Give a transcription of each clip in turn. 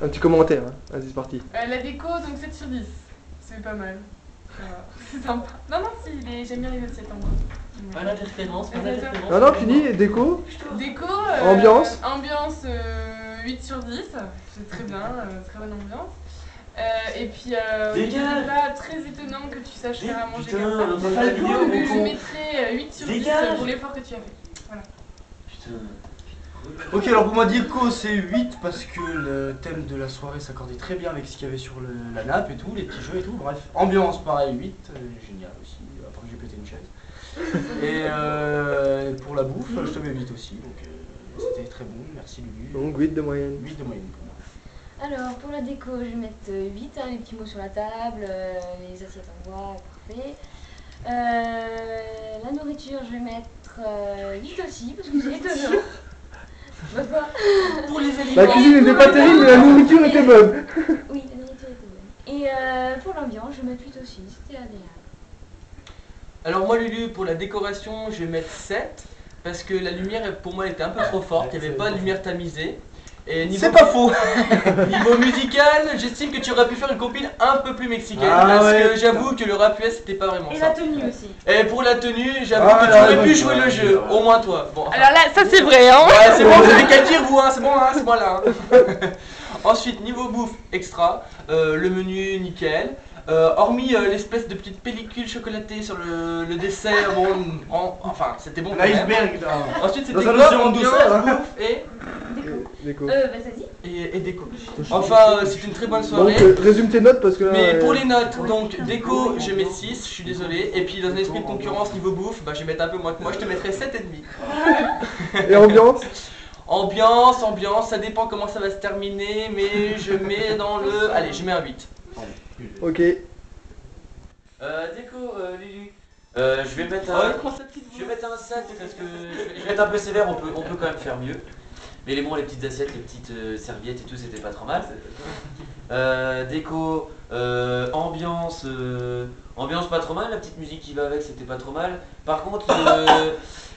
Un petit commentaire, hein. Vas-y, c'est parti. La déco, donc 7 sur 10. C'est pas mal. C'est sympa. Non, non, si, j'aime bien les assiettes en bois. Pas de référence, pas de référence. Non, non, fini, déco. Déco, ambiance. Ambiance 8 sur 10. C'est très bien, très bonne ambiance. Et puis, c'est pas très étonnant que tu saches faire à manger comme ça. Je mettrais 8 sur 10 pour l'effort que tu as fait. Voilà. Putain. Ok, alors pour moi déco c'est 8 parce que le thème de la soirée s'accordait très bien avec ce qu'il y avait sur la nappe et tout, les petits jeux et tout, bref. Ambiance pareil 8, génial aussi, après j'ai pété une chaise. Et pour la bouffe, je te mets 8 aussi, donc c'était très bon, merci Lulu. Donc 8 de moyenne. 8 de moyenne pour moi. Alors pour la déco, je vais mettre 8, hein, les petits mots sur la table, les assiettes en bois, parfait. La nourriture, je vais mettre 8 aussi, parce que c'est étonnant. Bah quoi? Pour les aliments. La cuisine n'était pas terrible, mais la nourriture était bonne. Oui, la nourriture était bonne. Et pour l'ambiance, je vais mettre 8 aussi, c'était agréable. Alors moi Lulu, pour la décoration, je vais mettre 7 parce que la lumière pour moi était un peu trop forte, il n'y avait pas de lumière tamisée. C'est pas faux. Niveau musical, j'estime que tu aurais pu faire une compile un peu plus mexicaine parce que j'avoue que le rap US c'était pas vraiment ça. Et la tenue aussi. Et pour la tenue, j'avoue que tu aurais pu jouer le jeu, au moins toi. Bon, Alors là, ça c'est vrai, hein. ouais, c'est bon, vous avez qu'à le dire vous, hein, c'est bon, hein, c'est moi là. Hein. Ensuite, niveau bouffe extra, le menu nickel. Hormis l'espèce de petite pellicule chocolatée sur le dessert, bon, enfin c'était bon. L'iceberg. Ensuite c'était Dans un ambiance, océan de douceur, hein. bouffe et Déco. Bah ça dit. et déco. Enfin, c'est une très bonne soirée. Donc résume tes notes parce que là, Mais pour les notes, donc déco, je mets 6, je suis désolé. Et puis dans un esprit de concurrence niveau bouffe, bah, je vais mettre un peu moins que moi, je te mettrai 7,5. Et ambiance. Ambiance, ça dépend comment ça va se terminer, mais je mets dans le... Allez, je mets un 8. Ok. Déco, Lulu. Je vais mettre un 7 parce que je vais être un peu sévère, on peut quand même faire mieux. Mais les petites assiettes, les petites serviettes et tout, c'était pas trop mal. Déco, ambiance pas trop mal, la petite musique qui va avec, c'était pas trop mal. Par contre,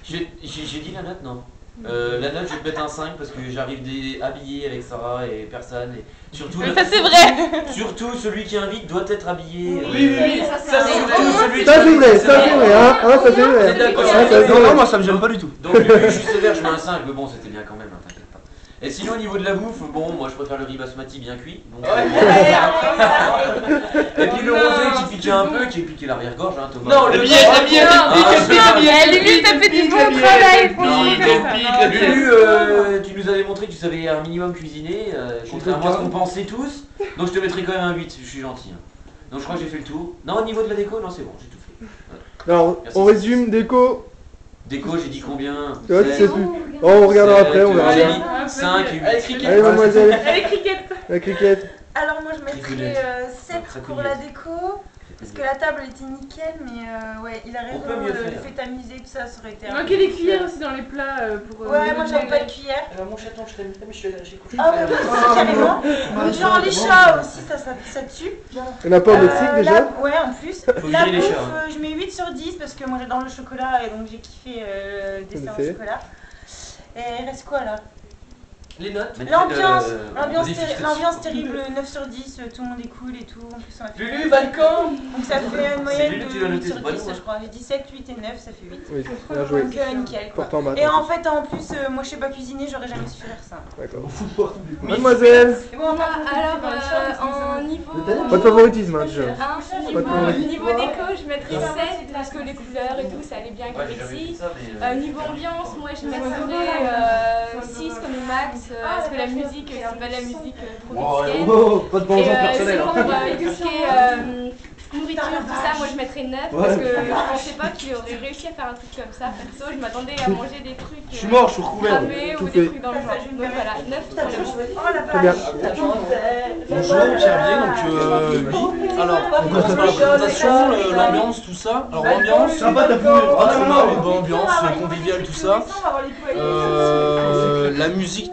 j'ai dit la note, non. La note, je vais te mettre un 5 parce que j'arrive habillé avec Sarah et personne. Et surtout, Ça c'est vrai. surtout celui qui invite doit être habillé. Oui, ça c'est vrai. Ça c'est vrai, hein, ça c'est vrai. D'accord. Ah, ça, c'est Non, vrai. moi ça me gêne pas du tout. Donc Lulu, je suis sévère, je mets un 5, mais bon, c'était bien quand même, hein, t'inquiète pas. Et sinon, au niveau de la bouffe, bon, moi je préfère le riz basmati bien cuit. Donc, et puis le rosé qui piquait un peu, qui piquait l'arrière-gorge, hein, Thomas. Non, le billet, Lulu, t'as fait du bon travail. Lulu, tu nous avais montré que tu savais un minimum cuisiner, contrairement à ce qu'on pensait tous. Donc je te mettrai quand même un 8, je suis gentil. Hein. Donc je crois que j'ai fait le tour. Non, au niveau de la déco, non, c'est bon, j'ai tout fait. Alors, on résume déco. Déco, j'ai dit combien? Tu vois, tu sais plus. Oh, on regardera après, on verra J'ai bien. mis 5 et 8. Allez, mademoiselle. Allez, cricket. La cricket. Alors moi je mettrais 7 pour la déco. Parce que la table était nickel, mais ouais, il a raison, peut mieux le faire. fait tamiser, tout ça, ça aurait été Il manquait des cuillères aussi dans les plats pour. Ouais, moi j'avais pas de cuillère. Mon chaton, je t'aime, je suis allergique. Ah ouais, carrément. Donc genre les chats aussi, ça tue. On n'a pas au Mexique déjà. Ouais, en plus. Faut La virer les bouffe, chats, hein. je mets 8 sur 10 parce que moi j'adore le chocolat et donc j'ai kiffé le dessert au chocolat. Et il reste quoi là? Les notes. L'ambiance terrible, 9 sur 10, tout le monde est cool et tout. En plus on a fait Lulu, Balkan. donc ça fait une moyenne Lulu, de tu l'as 8 noté, sur c'est pas 10 loin. je crois. J'ai dit 7, 8 et 9, ça fait 8. Oui, bien joué. Donc nickel quoi. Porte en bas. Et en fait en plus moi je sais pas cuisiner, j'aurais jamais su faire ça. D'accord. Mademoiselle. Et bon, En niveau... Pas de favoritisme, hein, déjà. Niveau déco, je mettrais 7 parce que les couleurs et tout, ça allait bien avec Mexique. Niveau ambiance, moi je mettrais 6 comme max parce que la musique, c'est pas de la musique trop mexicaine. Pas de vengeance personnelle. Sinon, tout ce qui est nourriture, tout ça, moi je mettrais 9 parce que je pensais pas qu'il aurait réussi à faire un truc comme ça. Perso, je m'attendais à manger des trucs Je suis mort, je suis recouvert. cramés ou des trucs dans le genre. Donc voilà, 9 pour le moment. Très bien. Bonjour, Pierre Bier, donc oui. Alors, on commence par la présentation, l'ambiance, tout ça. Alors, l'ambiance, une bonne ambiance, conviviale, tout ça. La musique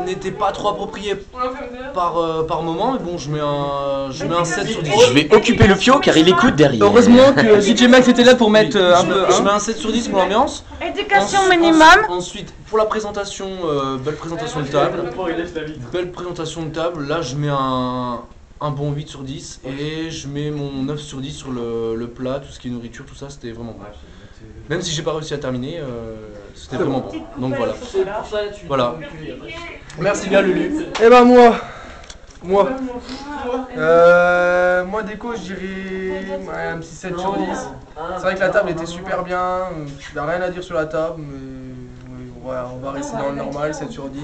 n'était pas trop appropriée par moment, mais bon, je mets un 7 sur 10. Je vais occuper le fio car il écoute derrière. Heureusement que DJ Max était là pour mettre un peu. Je mets un 7 sur 10 pour l'ambiance. Éducation minimum. Ensuite, Pour la présentation, belle présentation de table. Belle présentation de table. Là, je mets un bon 8 sur 10 et je mets mon 9 sur 10 sur le plat, tout ce qui est nourriture, tout ça, c'était vraiment bon. Même si j'ai pas réussi à terminer, c'était vraiment bon. Donc voilà. Voilà. Merci bien Lulu. Eh ben moi déco je dirais un petit 7 sur 10. C'est vrai que la table était super bien, il n'y a rien à dire sur la table, mais ouais, on va rester dans le normal, 7 sur 10.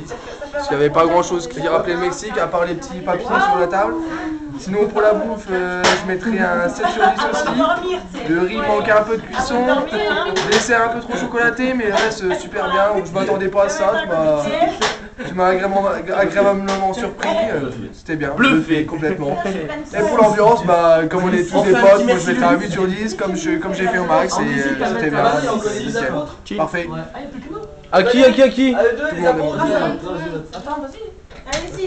Parce qu'il n'y avait pas grand chose qui rappelait le Mexique, à part les petits papiers sur la table. Sinon pour la bouffe, je mettrais un 7 sur 10 aussi. Le riz manquait un peu de cuisson, le dessert un peu trop chocolaté, mais le reste super bien. Je m'attendais pas à ça, tu m'as agréablement surpris, c'était bien, bluffé complètement. Et pour l'ambiance, comme on est tous des potes, moi je mettrais un 8 sur 10 comme j'ai fait au max et c'était bien, nickel. Parfait. À qui Tout le monde est bon. Attends, vas-y. Allez-y.